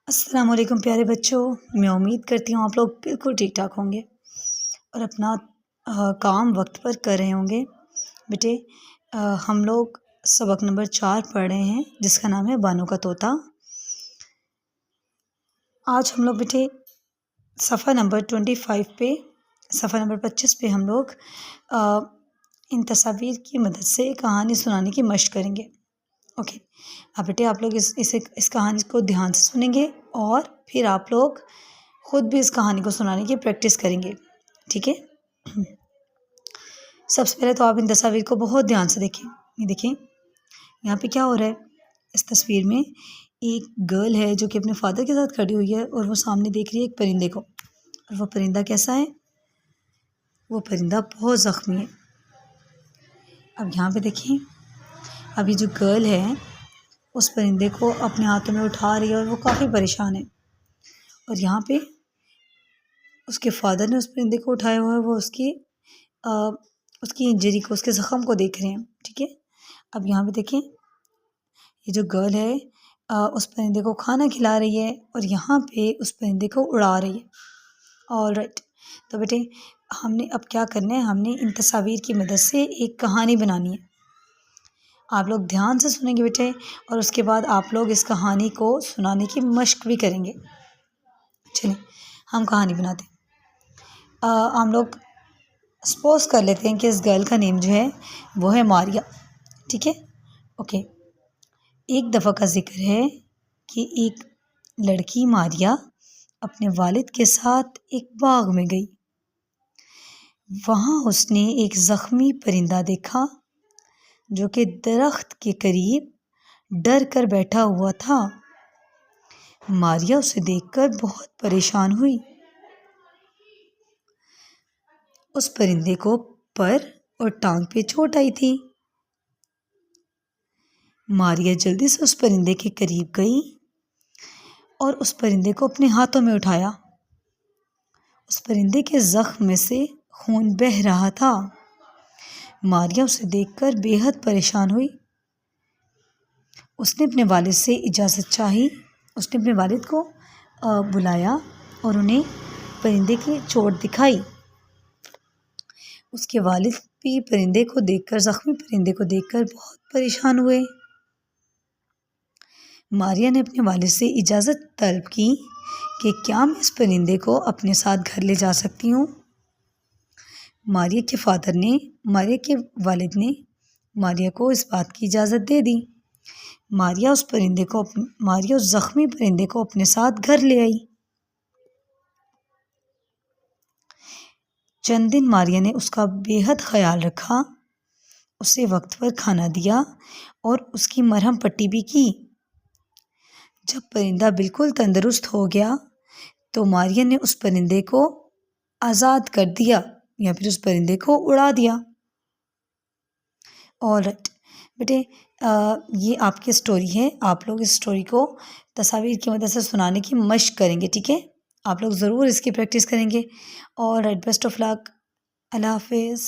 السلام علیکم پیارے بچوں، میں امید کرتی ہوں آپ لوگ بالکل ٹھیک ٹھاک ہوں گے اور اپنا کام وقت پر کر رہے ہوں گے۔ بیٹے ہم لوگ سبق نمبر 4 پڑھ رہے ہیں جس کا نام ہے بانو کا طوطا۔ آج ہم لوگ بیٹے صفحہ نمبر 25 پہ صفحہ نمبر 25 پہ ہم لوگ ان تصاویر کی مدد سے کہانی سنانے کی مشق کریں گے۔ اوکے، اب بیٹے آپ لوگ اس کہانی کو دھیان سے سنیں گے اور پھر آپ لوگ خود بھی اس کہانی کو سنانے کی پریکٹس کریں گے، ٹھیک ہے؟ سب سے پہلے تو آپ ان تصاویر کو بہت دھیان سے دیکھیں۔ یہ دیکھیں یہاں پہ کیا ہو رہا ہے۔ اس تصویر میں ایک گرل ہے جو کہ اپنے فادر کے ساتھ کھڑی ہوئی ہے اور وہ سامنے دیکھ رہی ہے ایک پرندے کو، اور وہ پرندہ کیسا ہے؟ وہ پرندہ بہت زخمی ہے۔ اب یہاں پہ دیکھیں، اب یہ جو گرل ہے اس پرندے کو اپنے ہاتھوں میں اٹھا رہی ہے اور وہ کافی پریشان ہے، اور یہاں پہ اس کے فادر نے اس پرندے کو اٹھایا ہوا ہے، وہ اس کی انجری کو، اس کے زخم کو دیکھ رہے ہیں، ٹھیک ہے؟ اب یہاں پہ دیکھیں یہ جو گرل ہے اس پرندے کو کھانا کھلا رہی ہے اور یہاں پہ اس پرندے کو اڑا رہی ہے۔ آلرائٹ، تو بیٹے ہم نے اب کیا کرنا ہے، ہم نے ان تصاویر کی مدد سے ایک کہانی بنانی ہے۔ آپ لوگ دھیان سے سنیں گے بیٹے، اور اس کے بعد آپ لوگ اس کہانی کو سنانے کی مشق بھی کریں گے۔ چلیں ہم کہانی بناتے ہیں۔ ہم لوگ سپوز کر لیتے ہیں کہ اس گرل کا نیم جو ہے وہ ہے ماریا، ٹھیک ہے؟ اوکے، ایک دفعہ کا ذکر ہے کہ ایک لڑکی ماریا اپنے والد کے ساتھ ایک باغ میں گئی۔ وہاں اس نے ایک زخمی پرندہ دیکھا جو کہ درخت کے قریب ڈر کر بیٹھا ہوا تھا۔ ماریا اسے دیکھ کر بہت پریشان ہوئی۔ اس پرندے کو پر اور ٹانگ پہ چوٹ آئی تھی۔ ماریا جلدی سے اس پرندے کے قریب گئی اور اس پرندے کو اپنے ہاتھوں میں اٹھایا۔ اس پرندے کے زخم میں سے خون بہہ رہا تھا۔ ماریا اسے دیکھ کر بے حد پریشان ہوئی۔ اس نے اپنے والد سے اجازت چاہی، اس نے اپنے والد کو بلایا اور انہیں پرندے کی چوٹ دکھائی۔ اس کے والد بھی پرندے کو دیکھ کر، زخمی پرندے کو دیکھ کر بہت پریشان ہوئے۔ ماریا نے اپنے والد سے اجازت طلب کی کہ کیا میں اس پرندے کو اپنے ساتھ گھر لے جا سکتی ہوں؟ ماریا کے والد نے ماریا کو اس بات کی اجازت دے دی۔ ماریا اس زخمی پرندے کو اپنے ساتھ گھر لے آئی۔ چند دن ماریا نے اس کا بے حد خیال رکھا، اسے وقت پر کھانا دیا اور اس کی مرہم پٹی بھی کی۔ جب پرندہ بالکل تندرست ہو گیا تو ماریا نے اس پرندے کو آزاد کر دیا یا پھر اس پرندے کو اڑا دیا۔ آلرائٹ بیٹے، یہ آپ کی اسٹوری ہے۔ آپ لوگ اس اسٹوری کو تصاویر کی مدد سے سنانے کی مشق کریں گے، ٹھیک ہے؟ آپ لوگ ضرور اس کی پریکٹس کریں گے۔ آلرائٹ، بیسٹ آف لک، اللہ حافظ۔